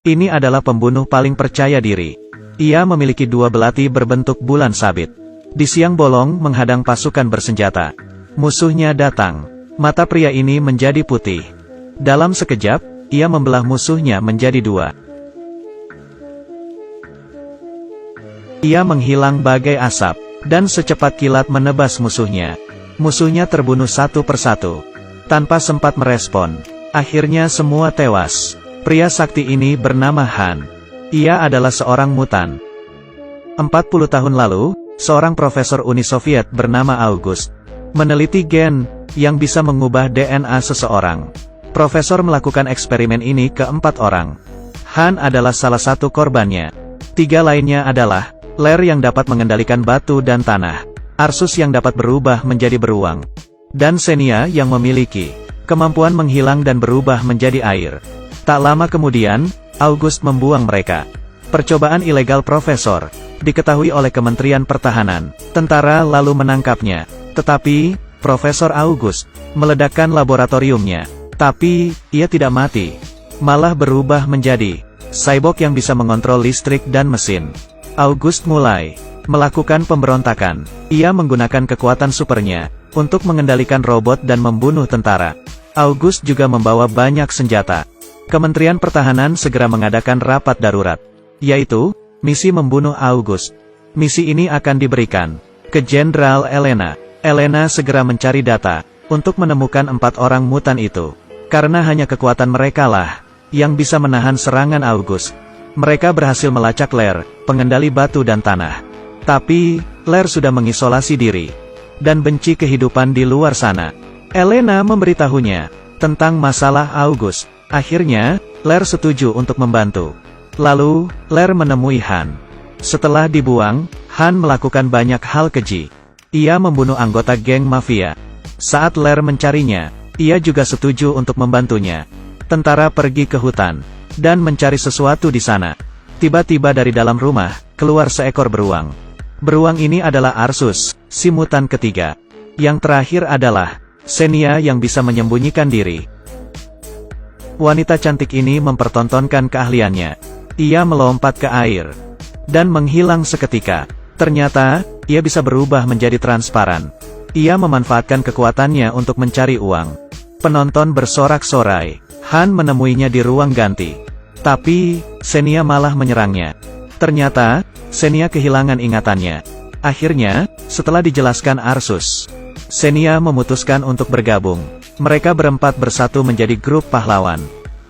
Ini adalah pembunuh paling percaya diri. Ia memiliki dua belati berbentuk bulan sabit. Di siang bolong menghadang pasukan bersenjata. Musuhnya datang. Mata pria ini menjadi putih. Dalam sekejap, ia membelah musuhnya menjadi dua. Ia menghilang bagai asap, dan secepat kilat menebas musuhnya. Musuhnya terbunuh satu persatu. Tanpa sempat merespon. Akhirnya semua tewas. Pria sakti ini bernama Han. Ia adalah seorang mutan. 40 tahun lalu, seorang profesor Uni Soviet bernama August meneliti gen yang bisa mengubah DNA seseorang. Profesor melakukan eksperimen ini ke 4 orang. Han adalah salah satu korbannya. 3 lainnya adalah Ler yang dapat mengendalikan batu dan tanah, Arsus yang dapat berubah menjadi beruang, dan Xenia yang memiliki kemampuan menghilang dan berubah menjadi air. Tak lama kemudian, August membuang mereka. Percobaan ilegal Profesor diketahui oleh Kementerian Pertahanan. Tentara lalu menangkapnya. Tetapi, Profesor August meledakkan laboratoriumnya. Tapi, ia tidak mati. Malah berubah menjadi cyborg yang bisa mengontrol listrik dan mesin. August mulai melakukan pemberontakan. Ia menggunakan kekuatan supernya untuk mengendalikan robot dan membunuh tentara. August juga membawa banyak senjata. Kementerian Pertahanan segera mengadakan rapat darurat, yaitu misi membunuh August. Misi ini akan diberikan ke Jenderal Elena. Elena segera mencari data untuk menemukan 4 orang mutan itu, karena hanya kekuatan mereka lah yang bisa menahan serangan August. Mereka berhasil melacak Ler, pengendali batu dan tanah. Tapi, Ler sudah mengisolasi diri dan benci kehidupan di luar sana. Elena memberitahunya tentang masalah August. Akhirnya, Ler setuju untuk membantu. Lalu, Ler menemui Han. Setelah dibuang, Han melakukan banyak hal keji. Ia membunuh anggota geng mafia. Saat Ler mencarinya, ia juga setuju untuk membantunya. Tentara pergi ke hutan dan mencari sesuatu di sana. Tiba-tiba dari dalam rumah, keluar seekor beruang. Beruang ini adalah Arsus, si mutan ketiga. Yang terakhir adalah Xenia yang bisa menyembunyikan diri. Wanita cantik ini mempertontonkan keahliannya. Ia melompat ke air dan menghilang seketika. Ternyata, ia bisa berubah menjadi transparan. Ia memanfaatkan kekuatannya untuk mencari uang. Penonton bersorak-sorai. Han menemuinya di ruang ganti. Tapi, Xenia malah menyerangnya. Ternyata, Xenia kehilangan ingatannya. Akhirnya, setelah dijelaskan Arsus, Xenia memutuskan untuk bergabung. Mereka berempat bersatu menjadi grup pahlawan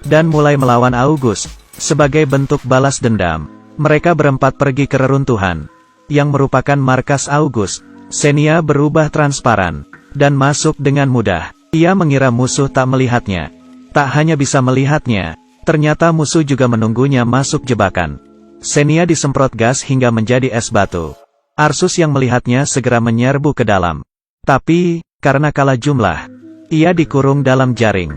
dan mulai melawan August. Sebagai bentuk balas dendam, mereka berempat pergi ke reruntuhan yang merupakan markas August. Xenia berubah transparan dan masuk dengan mudah. Ia mengira musuh tak melihatnya. Tak hanya bisa melihatnya, ternyata musuh juga menunggunya masuk jebakan. Xenia disemprot gas hingga menjadi es batu. Arsus yang melihatnya segera menyerbu ke dalam. Tapi, karena kalah jumlah, ia dikurung dalam jaring.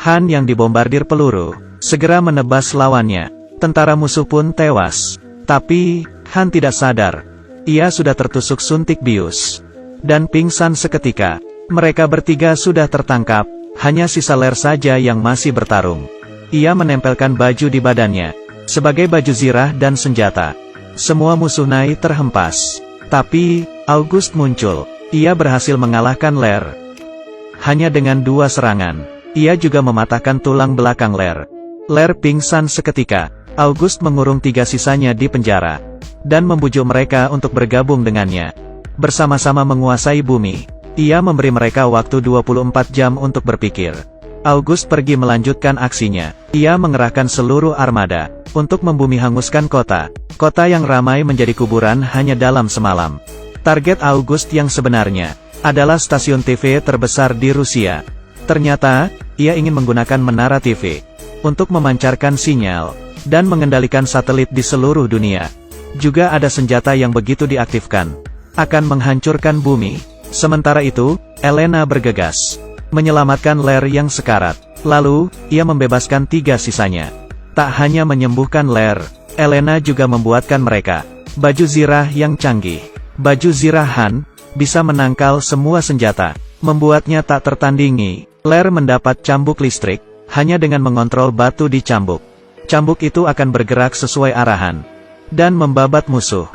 Han yang dibombardir peluru segera menebas lawannya. Tentara musuh pun tewas. Tapi, Han tidak sadar. Ia sudah tertusuk suntik bius dan pingsan seketika. Mereka bertiga sudah tertangkap. Hanya sisa Ler saja yang masih bertarung. Ia menempelkan baju di badannya sebagai baju zirah dan senjata. Semua musuh naik terhempas. Tapi, August muncul. Ia berhasil mengalahkan Ler. Hanya dengan 2 serangan, ia juga mematahkan tulang belakang Ler. Ler pingsan seketika. August mengurung 3 sisanya di penjara dan membujuk mereka untuk bergabung dengannya. Bersama-sama menguasai bumi. Ia memberi mereka waktu 24 jam untuk berpikir. August pergi melanjutkan aksinya. Ia mengerahkan seluruh armada untuk membumi hanguskan kota. Kota yang ramai menjadi kuburan hanya dalam semalam. Target August yang sebenarnya adalah stasiun TV terbesar di Rusia. Ternyata, ia ingin menggunakan menara TV untuk memancarkan sinyal dan mengendalikan satelit di seluruh dunia. Juga ada senjata yang begitu diaktifkan akan menghancurkan bumi. Sementara itu, Elena bergegas menyelamatkan Ler yang sekarat. Lalu, ia membebaskan 3 sisanya. Tak hanya menyembuhkan Ler, Elena juga membuatkan mereka baju zirah yang canggih. Baju zirah Han bisa menangkal semua senjata, membuatnya tak tertandingi. Ler mendapat cambuk listrik hanya dengan mengontrol batu di cambuk. Cambuk itu akan bergerak sesuai arahan dan membabat musuh.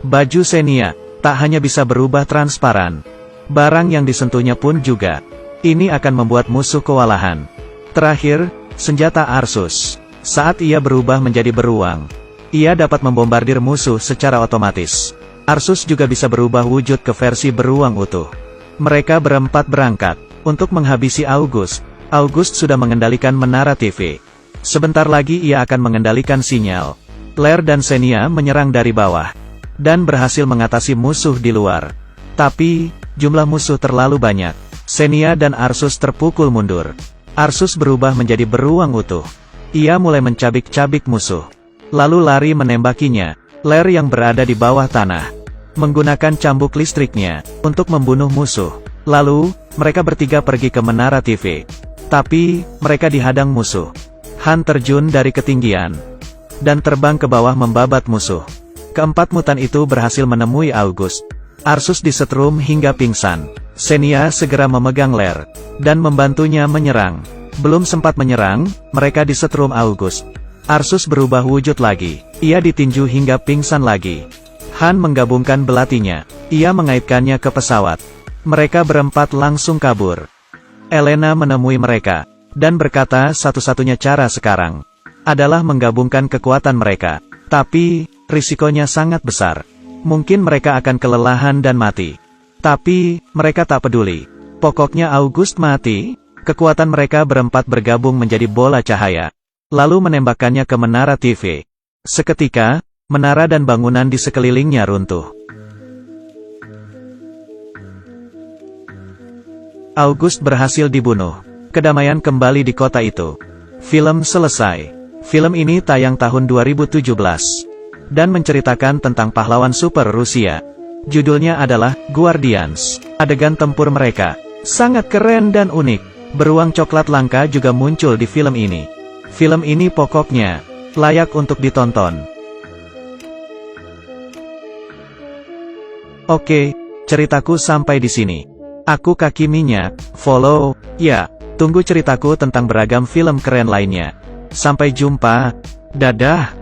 Baju Xenia tak hanya bisa berubah transparan, barang yang disentuhnya pun juga. Ini akan membuat musuh kewalahan. Terakhir, senjata Arsus. Saat ia berubah menjadi beruang, ia dapat membombardir musuh secara otomatis. Arsus juga bisa berubah wujud ke versi beruang utuh. Mereka berempat berangkat untuk menghabisi August. August sudah mengendalikan menara TV. Sebentar lagi ia akan mengendalikan sinyal. Lair dan Xenia menyerang dari bawah dan berhasil mengatasi musuh di luar. Tapi, jumlah musuh terlalu banyak. Xenia dan Arsus terpukul mundur. Arsus berubah menjadi beruang utuh. Ia mulai mencabik-cabik musuh, lalu lari menembakinya. Lair yang berada di bawah tanah menggunakan cambuk listriknya untuk membunuh musuh. Lalu, mereka bertiga pergi ke menara TV. Tapi, mereka dihadang musuh. Han terjun dari ketinggian dan terbang ke bawah membabat musuh. Keempat mutan itu berhasil menemui August. Arsus disetrum hingga pingsan. Xenia segera memegang Lair dan membantunya menyerang. Belum sempat menyerang, mereka disetrum August. Arsus berubah wujud lagi. Ia ditinju hingga pingsan lagi. Han menggabungkan belatinya. Ia mengaitkannya ke pesawat. Mereka berempat langsung kabur. Elena menemui mereka dan berkata satu-satunya cara sekarang adalah menggabungkan kekuatan mereka. Tapi, risikonya sangat besar. Mungkin mereka akan kelelahan dan mati. Tapi, mereka tak peduli. Pokoknya August mati, kekuatan mereka berempat bergabung menjadi bola cahaya. Lalu menembakkannya ke menara TV. Seketika, menara dan bangunan di sekelilingnya runtuh. August berhasil dibunuh. Kedamaian kembali di kota itu. Film selesai. Film ini tayang tahun 2017. Dan menceritakan tentang pahlawan super Rusia. Judulnya adalah Guardians. Adegan tempur mereka sangat keren dan unik. Beruang coklat langka juga muncul di film ini. Film ini pokoknya layak untuk ditonton. Oke, ceritaku sampai di sini. Aku Kaki Minyak, follow, ya, tunggu ceritaku tentang beragam film keren lainnya. Sampai jumpa, dadah.